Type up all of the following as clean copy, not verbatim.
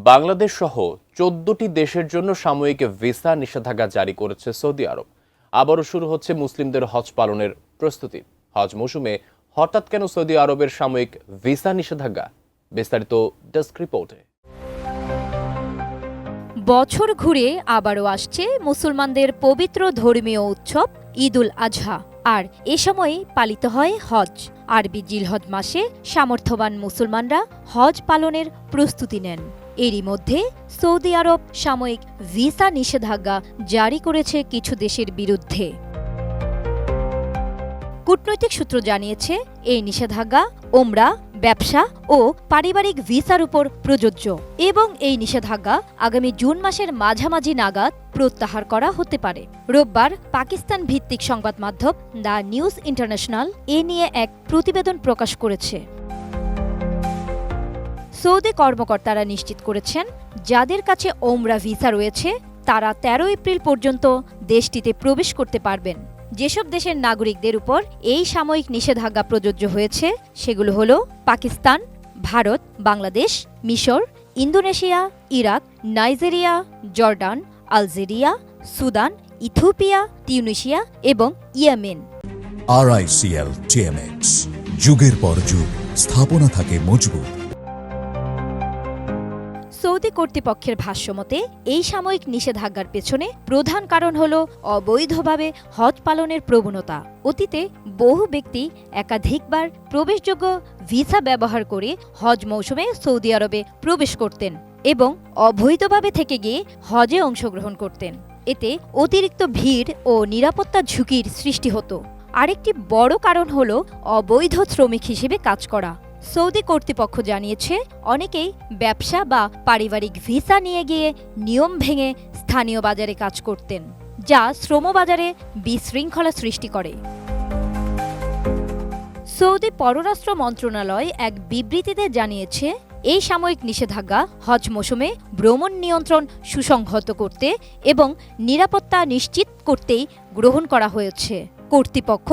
বাংলাদেশ সহ ১৪টি দেশের জন্য সাময়িক ভিসা নিষেধাজ্ঞা জারি করেছে সৌদি আরব। আবারও শুরু হচ্ছে মুসলিমদের হজ পালনের প্রস্তুতি। হজ মৌসুমে হঠাৎ কেন সৌদি আরবের সাময়িক ভিসা নিষেধাজ্ঞা? বিস্তারিত ডেস্ক রিপোর্টে। বছর ঘুরে আবারও আসছে মুসলমানদের পবিত্র ধর্মীয় উৎসব ঈদ উল আজহা, আর এ সময়ে পালিত হয় হজ। আরবি জিলহজ মাসে সামর্থ্যবান মুসলমানরা হজ পালনের প্রস্তুতি নেন। এরই মধ্যে সৌদি আরব সাময়িক ভিসা নিষেধাজ্ঞা জারি করেছে কিছু দেশের বিরুদ্ধে। কূটনৈতিক সূত্র জানিয়েছে, এই নিষেধাজ্ঞা ওমরা, ব্যবসা ও পারিবারিক ভিসার উপর প্রযোজ্য এবং এই নিষেধাজ্ঞা আগামী জুন মাসের মাঝামাঝি নাগাদ প্রত্যাহার করা হতে পারে। রোববার পাকিস্তান ভিত্তিক সংবাদ মাধ্যম দ্য নিউজ ইন্টারন্যাশনাল এ নিয়ে এক প্রতিবেদন প্রকাশ করেছে। সৌদি কর্মকর্তারা নিশ্চিত করেছেন, যাদের কাছে ওমরা ভিসা রয়েছে তারা ১৩ এপ্রিল পর্যন্ত দেশটিতে প্রবেশ করতে পারবেন। যেসব দেশের নাগরিকদের উপর এই সাময়িক নিষেধাজ্ঞা প্রযোজ্য হয়েছে সেগুলো হল পাকিস্তান, ভারত, বাংলাদেশ, মিশর, Indonesia, Iraq, Nigeria, Jordan, Algeria, Sudan, Ethiopia, Tunisia এবং ইয়েমেন। RICL TMX, যুগের পর যুগ স্থাপনা থাকে মজবুত। সৌদি কর্তৃপক্ষের ভাষ্যমতে এই সাময়িক নিষেধাজ্ঞার পেছনে প্রধান কারণ হল অবৈধভাবে হজ পালনের প্রবণতা। অতীতে বহু ব্যক্তি একাধিকবার প্রবেশযোগ্য ভিসা ব্যবহার করে হজ মৌসুমে সৌদি আরবে প্রবেশ করতেন এবং অবৈধভাবে থেকে গিয়ে হজে অংশগ্রহণ করতেন। এতে অতিরিক্ত ভিড় ও নিরাপত্তা ঝুঁকির সৃষ্টি হতো। আরেকটি বড় কারণ হল অবৈধ শ্রমিক হিসেবে কাজ করা। সৌদি কর্তৃপক্ষ জানিয়েছে, অনেকেই ব্যবসা বা পারিবারিক ভিসা নিয়ে গিয়ে নিয়ম ভেঙে স্থানীয় বাজারে কাজ করতেন, যা শ্রমবাজারে বিশৃঙ্খলা সৃষ্টি করে। সৌদি পররাষ্ট্র মন্ত্রণালয় এক বিবৃতিতে জানিয়েছে, এই সাময়িক নিষেধাজ্ঞা হজ মৌসুমে ভ্রমণ নিয়ন্ত্রণ সুসংহত করতে এবং নিরাপত্তা নিশ্চিত করতেই গ্রহণ করা হয়েছে। কর্তৃপক্ষ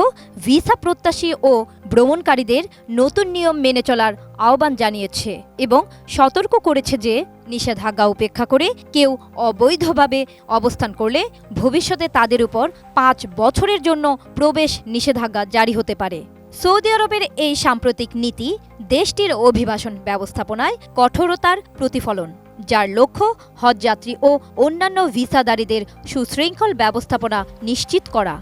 ভিসা প্রত্যাশী ও ভ্রমণকারীদের নতুন নিয়ম মেনে চলার আহ্বান জানিয়েছে এবং সতর্ক করেছে যে নিষেধাজ্ঞা উপেক্ষা করে কেউ অবৈধভাবে অবস্থান করলে ভবিষ্যতে তাদের উপর ৫ বছরের জন্য প্রবেশ নিষেধাজ্ঞা জারি হতে পারে। সৌদি আরবের এই সাম্প্রতিক নীতি দেশটির অভিবাসন ব্যবস্থাপনায় কঠোরতার প্রতিফলন, যার লক্ষ্য হজযাত্রী ও অন্যান্য ভিসাদারীদের সুশৃঙ্খল ব্যবস্থাপনা নিশ্চিত করা।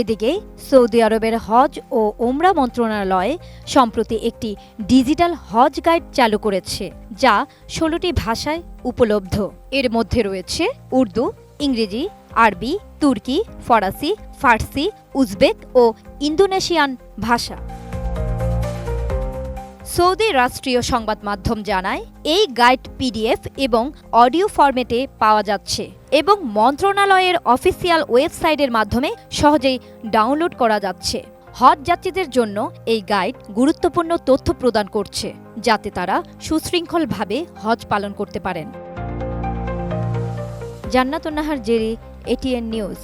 এদিকে সৌদি আরবের হজ ও ওমরা মন্ত্রণালয় সম্প্রতি একটি ডিজিটাল হজ গাইড চালু করেছে, যা ১৬টি ভাষায় উপলব্ধ। এর মধ্যে রয়েছে উর্দু, ইংরেজি, আরবি, তুর্কি, ফরাসি, ফার্সি, উজবেক ও ইন্দোনেশিয়ান ভাষা। সৌদি রাষ্ট্রীয় সংবাদ মাধ্যম জানায়, এই গাইড PDF এবং অডিও ফরম্যাটে পাওয়া যাচ্ছে এবং মন্ত্রণালয়ের অফিসিয়াল ওয়েবসাইটের মাধ্যমে সহজেই ডাউনলোড করা যাচ্ছে। হজ যাত্রীদের জন্য এই গাইড গুরুত্বপূর্ণ তথ্য প্রদান করছে, যাতে তারা সুশৃঙ্খলভাবে হজ পালন করতে পারেন। জান্নাতুন নাহার জেরি, ATN নিউজ।